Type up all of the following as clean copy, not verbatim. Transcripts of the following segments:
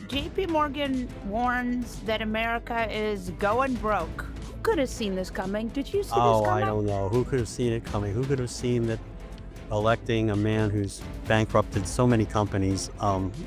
JP Morgan warns that America is going broke. Who could have seen this coming? Did you see this coming? I don't know. Who could have seen it coming? Who could have seen that electing a man who's bankrupted so many companies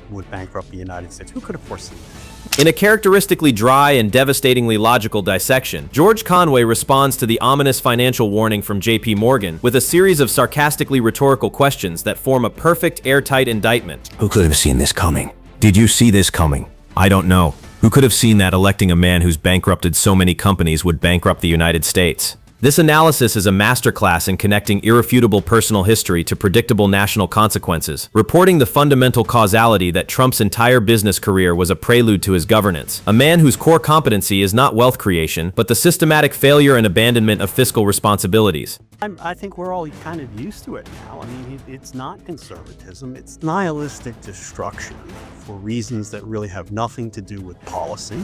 would bankrupt the United States? Who could have foreseen that? In a characteristically dry and devastatingly logical dissection, George Conway responds to the ominous financial warning from JP Morgan with a series of sarcastically rhetorical questions that form a perfect airtight indictment. Who could have seen this coming? Did you see this coming? I don't know. Who could have seen that electing a man who's bankrupted so many companies would bankrupt the United States? This analysis is a masterclass in connecting irrefutable personal history to predictable national consequences, reporting the fundamental causality that Trump's entire business career was a prelude to his governance. A man whose core competency is not wealth creation, but the systematic failure and abandonment of fiscal responsibilities. I think we're all kind of used to it now. I mean, it's not conservatism. It's nihilistic destruction for reasons that really have nothing to do with policy.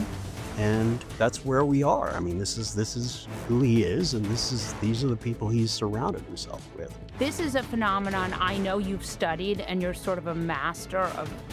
And that's where we are. I mean, this is who he is, and these are the people he's surrounded himself with. This is a phenomenon I know you've studied, and you're sort of a master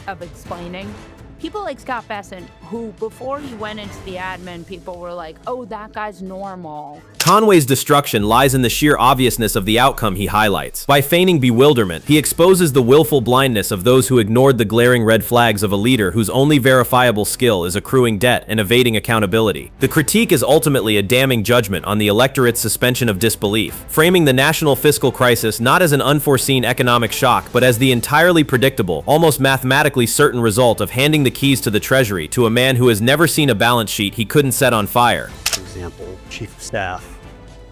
of explaining. People like Scott Bessent, who before he went into the admin, people were like, oh, that guy's normal. Conway's destruction lies in the sheer obviousness of the outcome he highlights. By feigning bewilderment, he exposes the willful blindness of those who ignored the glaring red flags of a leader whose only verifiable skill is accruing debt and evading accountability. The critique is ultimately a damning judgment on the electorate's suspension of disbelief, framing the national fiscal crisis not as an unforeseen economic shock, but as the entirely predictable, almost mathematically certain result of handing the keys to the Treasury to a man who has never seen a balance sheet he couldn't set on fire. For example, Chief of Staff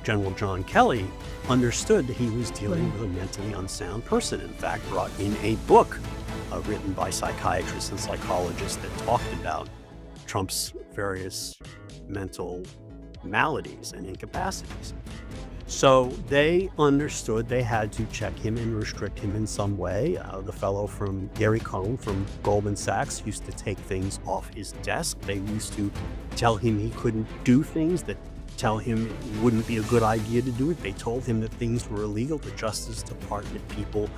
General John Kelly understood that he was dealing with a mentally unsound person. In fact, brought in a book written by psychiatrists and psychologists that talked about Trump's various mental maladies and incapacities. So they understood they had to check him and restrict him in some way. The fellow from Gary Cohn from Goldman Sachs used to take things off his desk. They used to tell him he couldn't do things, that tell him it wouldn't be a good idea to do it. They told him that things were illegal. The Justice Department people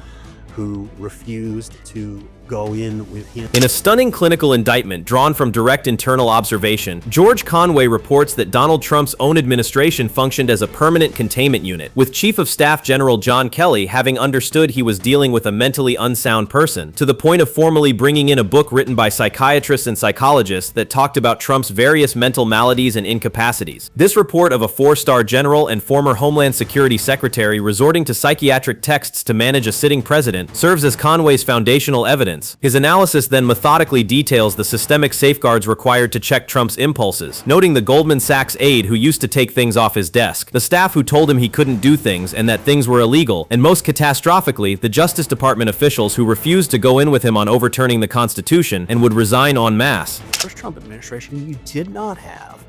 who refused to go in with him. In a stunning clinical indictment drawn from direct internal observation, George Conway reports that Donald Trump's own administration functioned as a permanent containment unit, with Chief of Staff General John Kelly having understood he was dealing with a mentally unsound person, to the point of formally bringing in a book written by psychiatrists and psychologists that talked about Trump's various mental maladies and incapacities. This report of a four-star general and former Homeland Security Secretary resorting to psychiatric texts to manage a sitting president serves as Conway's foundational evidence. His analysis then methodically details the systemic safeguards required to check Trump's impulses, noting the Goldman Sachs aide who used to take things off his desk, the staff who told him he couldn't do things and that things were illegal, and most catastrophically, the Justice Department officials who refused to go in with him on overturning the Constitution and would resign en masse. First Trump administration, you did not have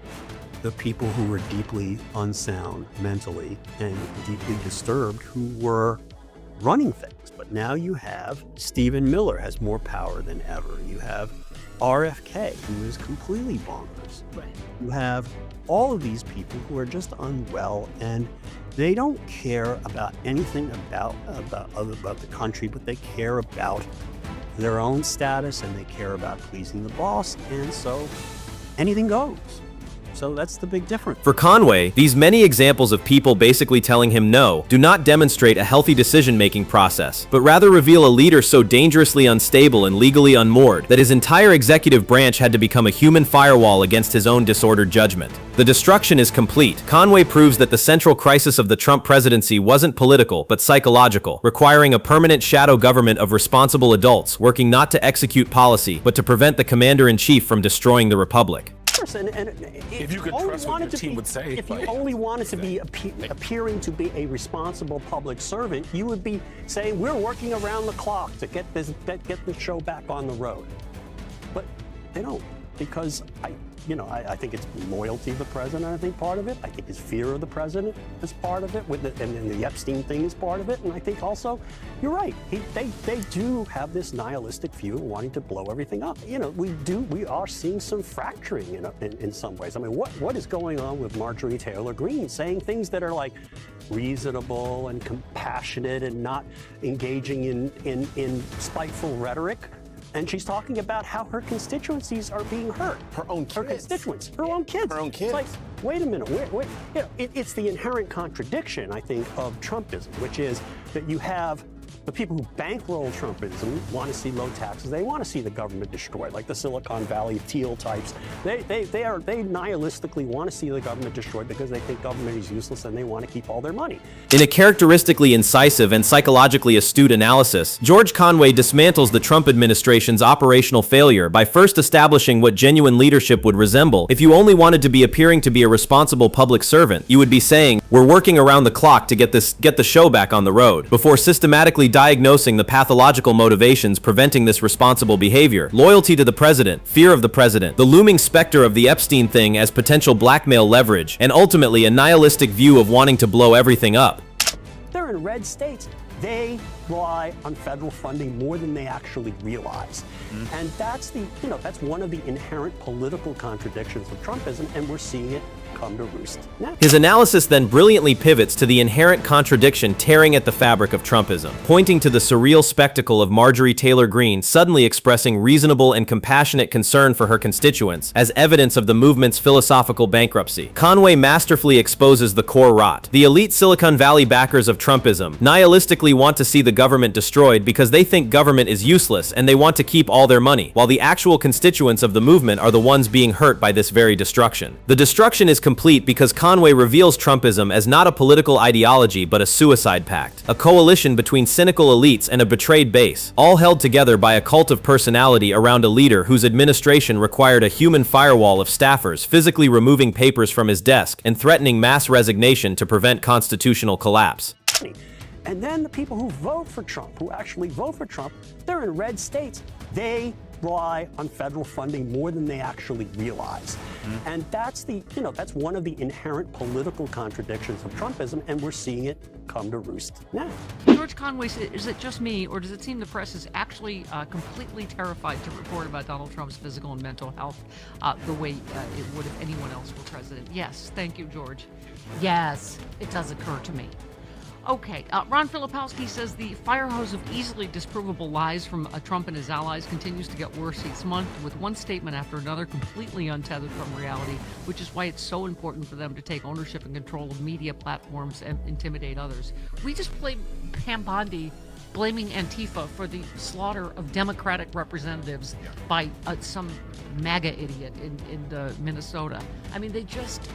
the people who were deeply unsound mentally and deeply disturbed who were running things. But now you have Stephen Miller has more power than ever. You have RFK, who is completely bonkers. Right. You have all of these people who are just unwell, and they don't care about anything about the country, but they care about their own status, and they care about pleasing the boss, and so anything goes. So that's the big difference. For Conway, these many examples of people basically telling him no do not demonstrate a healthy decision-making process, but rather reveal a leader so dangerously unstable and legally unmoored that his entire executive branch had to become a human firewall against his own disordered judgment. The destruction is complete. Conway proves that the central crisis of the Trump presidency wasn't political, but psychological, requiring a permanent shadow government of responsible adults working not to execute policy, but to prevent the commander-in-chief from destroying the republic. And if you could trust what your team would say. If you only wanted to be appearing to be a responsible public servant, you would be saying, we're working around the clock to get the show back on the road. But they don't, because I think it's loyalty to the president, I think part of it. I think his fear of the president is part of it, and the Epstein thing is part of it. And I think also, you're right, they do have this nihilistic view of wanting to blow everything up. We are seeing some fracturing in some ways. I mean, what is going on with Marjorie Taylor Greene saying things that are like reasonable and compassionate and not engaging in spiteful rhetoric? And she's talking about how her constituencies are being hurt. Her own kids. Her constituents. Her own kids. Her own kids. It's like, wait a minute. It's the inherent contradiction, I think, of Trumpism, which is that you have the people who bankroll Trumpism want to see low taxes. They want to see the government destroyed, like the Silicon Valley teal types. They nihilistically want to see the government destroyed because they think government is useless and they want to keep all their money. In a characteristically incisive and psychologically astute analysis, George Conway dismantles the Trump administration's operational failure by first establishing what genuine leadership would resemble. If you only wanted to be appearing to be a responsible public servant, you would be saying, "We're working around the clock to get the show back on the road," before systematically diagnosing the pathological motivations preventing this responsible behavior: loyalty to the president, fear of the president, the looming specter of the Epstein thing as potential blackmail leverage, and ultimately a nihilistic view of wanting to blow everything up. They're in red states. They rely on federal funding more than they actually realize. And that's one of the inherent political contradictions of Trumpism, and we're seeing it come to roost now. His analysis then brilliantly pivots to the inherent contradiction tearing at the fabric of Trumpism, pointing to the surreal spectacle of Marjorie Taylor Greene suddenly expressing reasonable and compassionate concern for her constituents as evidence of the movement's philosophical bankruptcy. Conway masterfully exposes the core rot. The elite Silicon Valley backers of Trumpism nihilistically want to see the government destroyed because they think government is useless and they want to keep all their money, while the actual constituents of the movement are the ones being hurt by this very destruction. The destruction is complete because Conway reveals Trumpism as not a political ideology but a suicide pact, a coalition between cynical elites and a betrayed base, all held together by a cult of personality around a leader whose administration required a human firewall of staffers physically removing papers from his desk and threatening mass resignation to prevent constitutional collapse. And then the people who vote for Trump, who actually vote for Trump, they're in red states. They rely on federal funding more than they actually realize. And that's one of the inherent political contradictions of Trumpism, and we're seeing it come to roost now. George Conway said, is it just me, or does it seem the press is actually completely terrified to report about Donald Trump's physical and mental health the way it would if anyone else were president? Yes, thank you, George. Yes, it does occur to me. Okay, Ron Filipowski says the fire hose of easily disprovable lies from Trump and his allies continues to get worse each month, with one statement after another completely untethered from reality, which is why it's so important for them to take ownership and control of media platforms and intimidate others. We just played Pam Bondi blaming Antifa for the slaughter of Democratic representatives by some MAGA idiot in Minnesota. I mean, they just,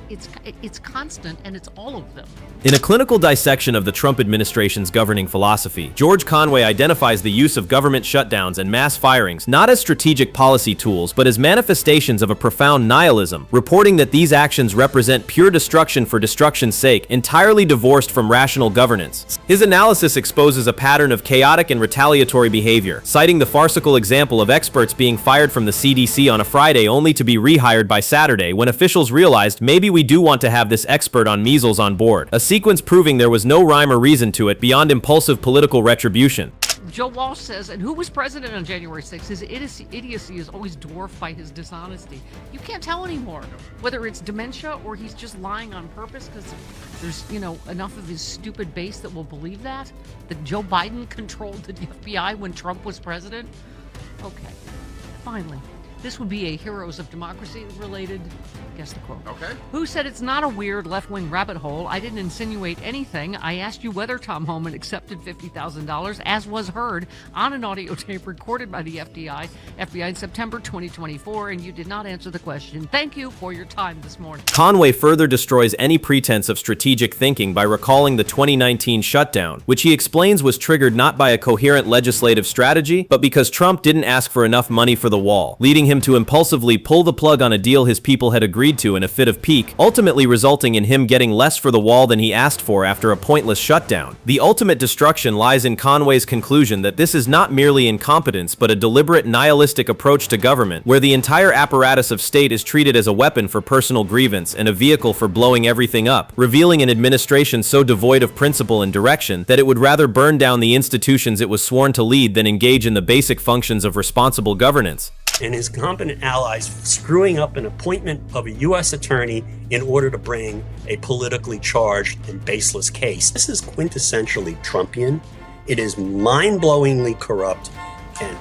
it's constant, and it's all of them. In a clinical dissection of the Trump administration's governing philosophy, George Conway identifies the use of government shutdowns and mass firings not as strategic policy tools, but as manifestations of a profound nihilism, reporting that these actions represent pure destruction for destruction's sake, entirely divorced from rational governance. His analysis exposes a pattern of chaotic and retaliatory behavior, citing the farcical example of experts being fired from the CDC on a Friday only to be rehired by Saturday when officials realized maybe we do want to have this expert on measles on board, a sequence proving there was no rhyme or reason to it beyond impulsive political retribution. Joe Walsh says, and who was president on January 6th? His idiocy is always dwarfed by his dishonesty. You can't tell anymore whether it's dementia or he's just lying on purpose because there's, enough of his stupid base that will believe that Joe Biden controlled the FBI when Trump was president. Okay, finally. This would be a Heroes of Democracy related, guess the quote. Okay. Who said it's not a weird left-wing rabbit hole? I didn't insinuate anything. I asked you whether Tom Homan accepted $50,000, as was heard on an audio tape recorded by the FBI in September 2024, and you did not answer the question. Thank you for your time this morning. Conway further destroys any pretense of strategic thinking by recalling the 2019 shutdown, which he explains was triggered not by a coherent legislative strategy, but because Trump didn't ask for enough money for the wall, leading him to impulsively pull the plug on a deal his people had agreed to in a fit of pique, ultimately resulting in him getting less for the wall than he asked for after a pointless shutdown. The ultimate destruction lies in Conway's conclusion that this is not merely incompetence but a deliberate nihilistic approach to government, where the entire apparatus of state is treated as a weapon for personal grievance and a vehicle for blowing everything up, revealing an administration so devoid of principle and direction that it would rather burn down the institutions it was sworn to lead than engage in the basic functions of responsible governance. And his competent allies screwing up an appointment of a U.S. attorney in order to bring a politically charged and baseless case. This is quintessentially Trumpian. It is mind-blowingly corrupt and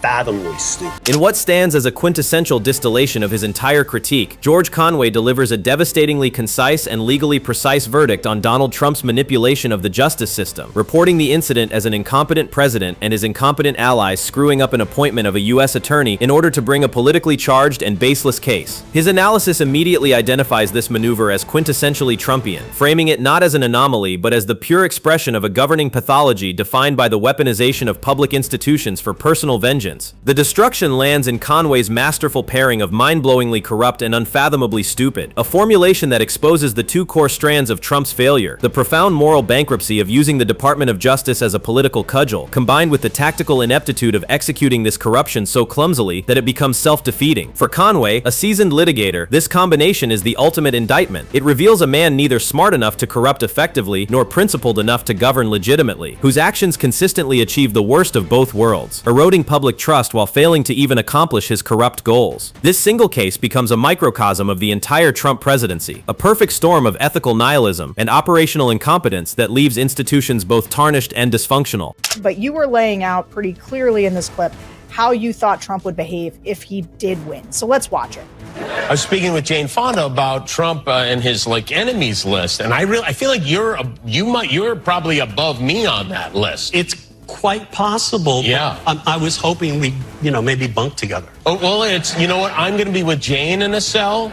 unfathomably stupid. In what stands as a quintessential distillation of his entire critique, George Conway delivers a devastatingly concise and legally precise verdict on Donald Trump's manipulation of the justice system, reporting the incident as an incompetent president and his incompetent allies screwing up an appointment of a U.S. attorney in order to bring a politically charged and baseless case. His analysis immediately identifies this maneuver as quintessentially Trumpian, framing it not as an anomaly but as the pure expression of a governing pathology defined by the weaponization of public institutions for personal vengeance. The destruction lands in Conway's masterful pairing of mind-blowingly corrupt and unfathomably stupid, a formulation that exposes the two core strands of Trump's failure: the profound moral bankruptcy of using the Department of Justice as a political cudgel, combined with the tactical ineptitude of executing this corruption so clumsily that it becomes self-defeating. For Conway, a seasoned litigator, this combination is the ultimate indictment. It reveals a man neither smart enough to corrupt effectively nor principled enough to govern legitimately, whose actions consistently achieve the worst of both worlds, eroding public trust while failing to even accomplish his corrupt goals. This single case becomes a microcosm of the entire Trump presidency, a perfect storm of ethical nihilism and operational incompetence that leaves institutions both tarnished and dysfunctional. But you were laying out pretty clearly in this clip how you thought Trump would behave if he did win. So let's watch it. I was speaking with Jane Fonda about Trump and his enemies list, and I feel like you're probably above me on that list. It's quite possible. Yeah. I was hoping we, maybe bunk together. Oh, well, you know what? I'm going to be with Jane in a cell.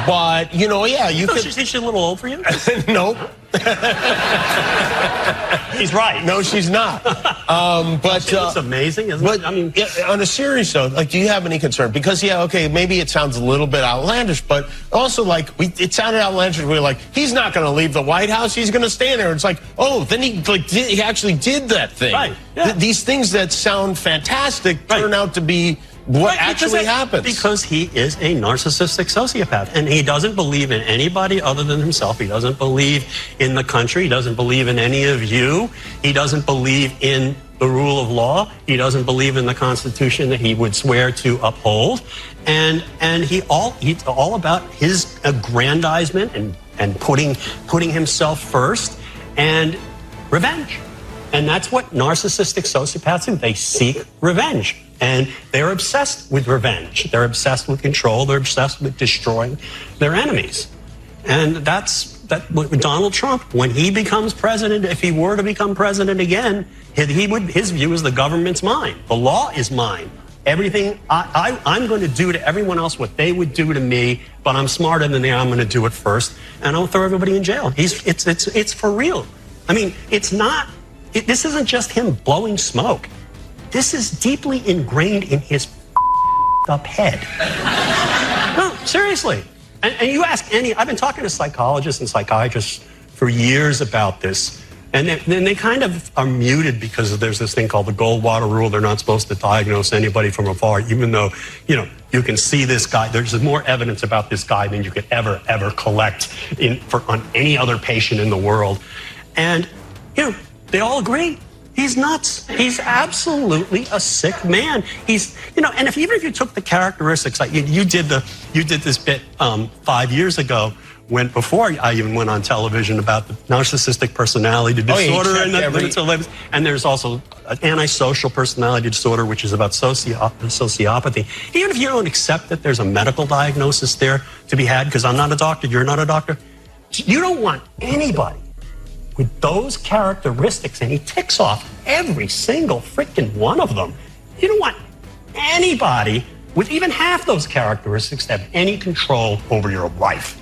But, yeah, you could. Is she a little old for you? Nope. He's right. No, she's not. But it's amazing, isn't it? I mean, on a serious note, do you have any concern? Because maybe it sounds a little bit outlandish, but also it sounded outlandish. We were like, he's not going to leave the White House. He's going to stay there. It's like, oh, then he actually did that thing. Right. Yeah. These things that sound fantastic turn out to be what actually happens. Because he is a narcissistic sociopath, and he doesn't believe in anybody other than himself. He doesn't believe in the country. He doesn't believe in any of you. He doesn't believe in the rule of law. He doesn't believe in the Constitution that he would swear to uphold. And he's all about his aggrandizement and putting himself first and revenge. And that's what narcissistic sociopaths do. They seek revenge. And they're obsessed with revenge. They're obsessed with control. They're obsessed with destroying their enemies. And that's Donald Trump, when he becomes president, if he were to become president again, his view is the government's mine. The law is mine. Everything I'm going to do to everyone else what they would do to me, but I'm smarter than they are. I'm going to do it first, and I'll throw everybody in jail. It's for real. I mean, this isn't just him blowing smoke. This is deeply ingrained in his up head. No, seriously. And you ask I've been talking to psychologists and psychiatrists for years about this, and then they kind of are muted because there's this thing called the Goldwater rule. They're not supposed to diagnose anybody from afar, even though, you can see this guy. There's more evidence about this guy than you could ever collect on any other patient in the world. And, they all agree. He's nuts. He's absolutely a sick man. He's, and even if you took the characteristics, like you did this bit 5 years ago before I even went on television about the narcissistic personality disorder, and there's also an antisocial personality disorder, which is about sociopathy. Even if you don't accept that there's a medical diagnosis there to be had, because I'm not a doctor, you're not a doctor, you don't want anybody with those characteristics, and he ticks off every single freaking one of them. You don't want anybody with even half those characteristics to have any control over your life.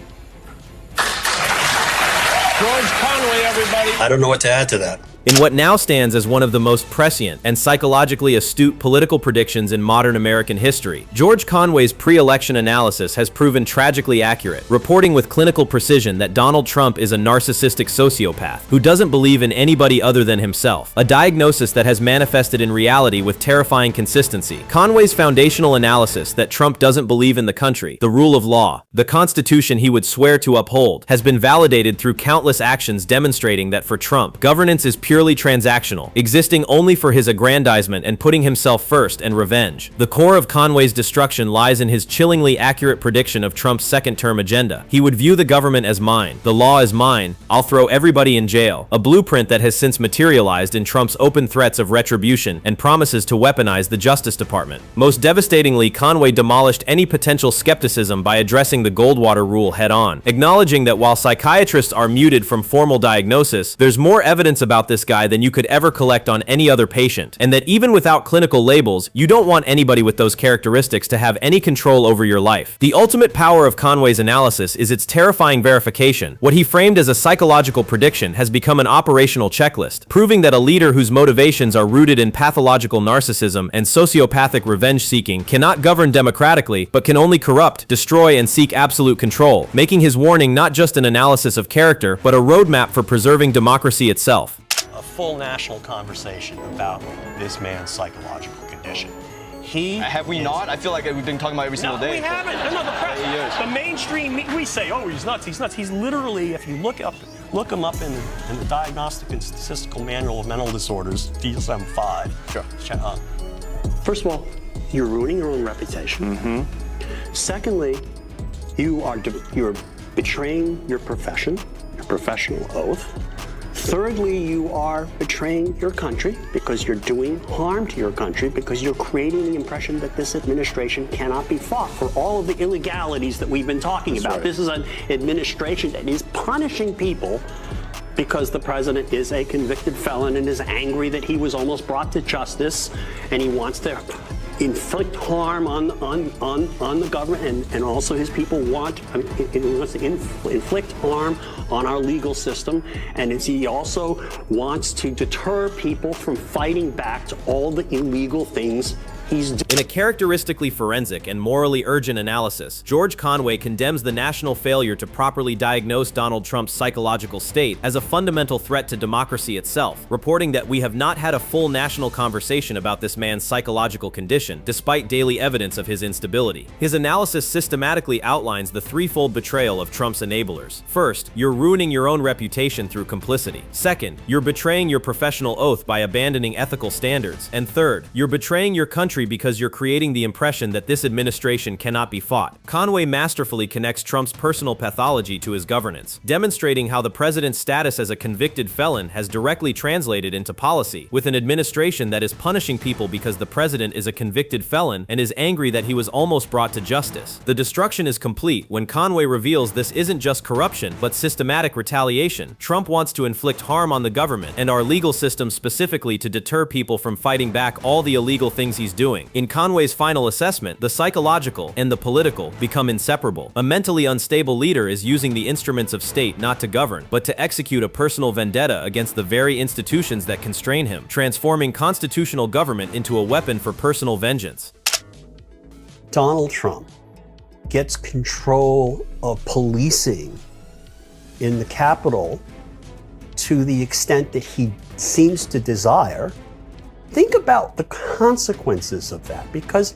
George Conway, everybody. I don't know what to add to that. In what now stands as one of the most prescient and psychologically astute political predictions in modern American history, George Conway's pre-election analysis has proven tragically accurate, reporting with clinical precision that Donald Trump is a narcissistic sociopath who doesn't believe in anybody other than himself, a diagnosis that has manifested in reality with terrifying consistency. Conway's foundational analysis that Trump doesn't believe in the country, the rule of law, the Constitution he would swear to uphold, has been validated through countless actions demonstrating that for Trump, governance is pure purely transactional, existing only for his aggrandizement and putting himself first and revenge. The core of Conway's destruction lies in his chillingly accurate prediction of Trump's second-term agenda. He would view the government as mine, the law as mine, I'll throw everybody in jail, a blueprint that has since materialized in Trump's open threats of retribution and promises to weaponize the Justice Department. Most devastatingly, Conway demolished any potential skepticism by addressing the Goldwater rule head-on, acknowledging that while psychiatrists are muted from formal diagnosis, there's more evidence about this guy than you could ever collect on any other patient, and that even without clinical labels, you don't want anybody with those characteristics to have any control over your life. The ultimate power of Conway's analysis is its terrifying verification. What he framed as a psychological prediction has become an operational checklist, proving that a leader whose motivations are rooted in pathological narcissism and sociopathic revenge-seeking cannot govern democratically, but can only corrupt, destroy, and seek absolute control, making his warning not just an analysis of character, but a roadmap for preserving democracy itself. A full national conversation about this man's psychological condition. Have we not? I feel like we've been talking about every single day. No, we haven't. No, the press, the mainstream, we say, oh, he's nuts, he's nuts. He's literally, if you look him up in the Diagnostic and Statistical Manual of Mental Disorders, DSM-5. Sure. First of all, you're ruining your own reputation. Mm-hmm. Secondly, you're betraying your profession, your professional oath. Thirdly, you are betraying your country because you're doing harm to your country, because you're creating the impression that this administration cannot be fought for all of the illegalities that we've been talking about. Right. This is an administration that is punishing people because the president is a convicted felon and is angry that he was almost brought to justice, and he wants to inflict harm on the government, and also his people he wants to inflict harm on our legal system, and he also wants to deter people from fighting back to all the illegal things he's doing. In a characteristically forensic and morally urgent analysis, George Conway condemns the national failure to properly diagnose Donald Trump's psychological state as a fundamental threat to democracy itself, reporting that we have not had a full national conversation about this man's psychological condition, despite daily evidence of his instability. His analysis systematically outlines the threefold betrayal of Trump's enablers. First, you're ruining your own reputation through complicity. Second, you're betraying your professional oath by abandoning ethical standards. And third, you're betraying your country because you're creating the impression that this administration cannot be fought. Conway masterfully connects Trump's personal pathology to his governance, demonstrating how the president's status as a convicted felon has directly translated into policy, with an administration that is punishing people because the president is a convicted felon and is angry that he was almost brought to justice. The destruction is complete when Conway reveals this isn't just corruption, but systematic retaliation. Trump wants to inflict harm on the government and our legal system specifically to deter people from fighting back all the illegal things he's doing. In Conway's final assessment, the psychological and the political become inseparable. A mentally unstable leader is using the instruments of state not to govern, but to execute a personal vendetta against the very institutions that constrain him, transforming constitutional government into a weapon for personal vengeance. Donald Trump gets control of policing in the Capitol to the extent that he seems to desire. Think about the consequences of that, because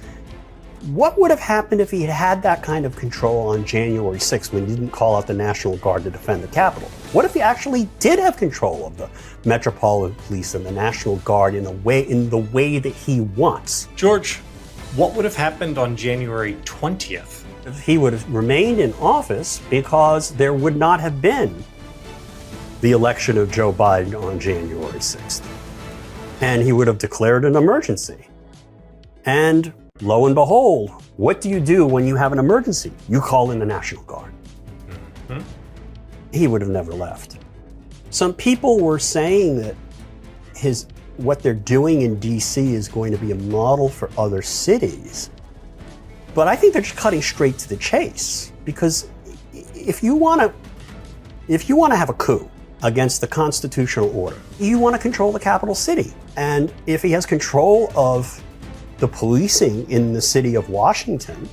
what would have happened if he had had that kind of control on January 6th when he didn't call out the National Guard to defend the Capitol? What if he actually did have control of the Metropolitan Police and the National Guard in the way that he wants? George, what would have happened on January 20th? He would have remained in office because there would not have been the election of Joe Biden on January 6th. And he would have declared an emergency. And lo and behold, what do you do when you have an emergency? You call in the National Guard. Mm-hmm. He would have never left. Some people were saying that what they're doing in DC is going to be a model for other cities. But I think they're just cutting straight to the chase, because if you want to have a coup against the constitutional order, you want to control the capital city. And if he has control of the policing in the city of Washington,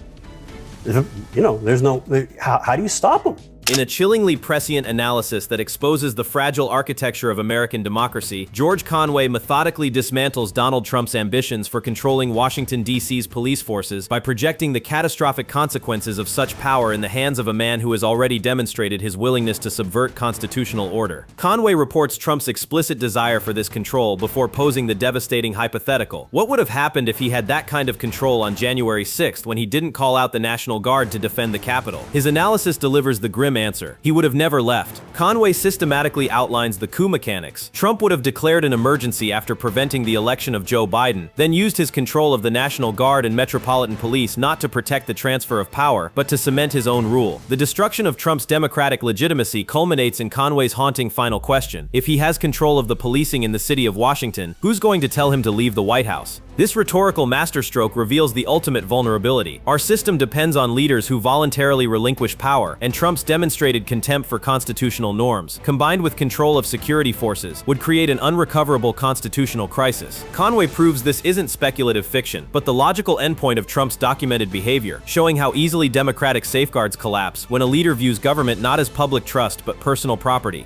there's no, how do you stop him? In a chillingly prescient analysis that exposes the fragile architecture of American democracy, George Conway methodically dismantles Donald Trump's ambitions for controlling Washington, D.C.'s police forces by projecting the catastrophic consequences of such power in the hands of a man who has already demonstrated his willingness to subvert constitutional order. Conway reports Trump's explicit desire for this control before posing the devastating hypothetical. What would have happened if he had that kind of control on January 6th when he didn't call out the National Guard to defend the Capitol? His analysis delivers the grim answer. He would have never left. Conway systematically outlines the coup mechanics. Trump would have declared an emergency after preventing the election of Joe Biden, then used his control of the National Guard and Metropolitan Police not to protect the transfer of power, but to cement his own rule. The destruction of Trump's democratic legitimacy culminates in Conway's haunting final question. If he has control of the policing in the city of Washington, who's going to tell him to leave the White House? This rhetorical masterstroke reveals the ultimate vulnerability. Our system depends on leaders who voluntarily relinquish power, and Trump's demonstrated contempt for constitutional norms, combined with control of security forces, would create an unrecoverable constitutional crisis. Conway proves this isn't speculative fiction, but the logical endpoint of Trump's documented behavior, showing how easily democratic safeguards collapse when a leader views government not as public trust but personal property.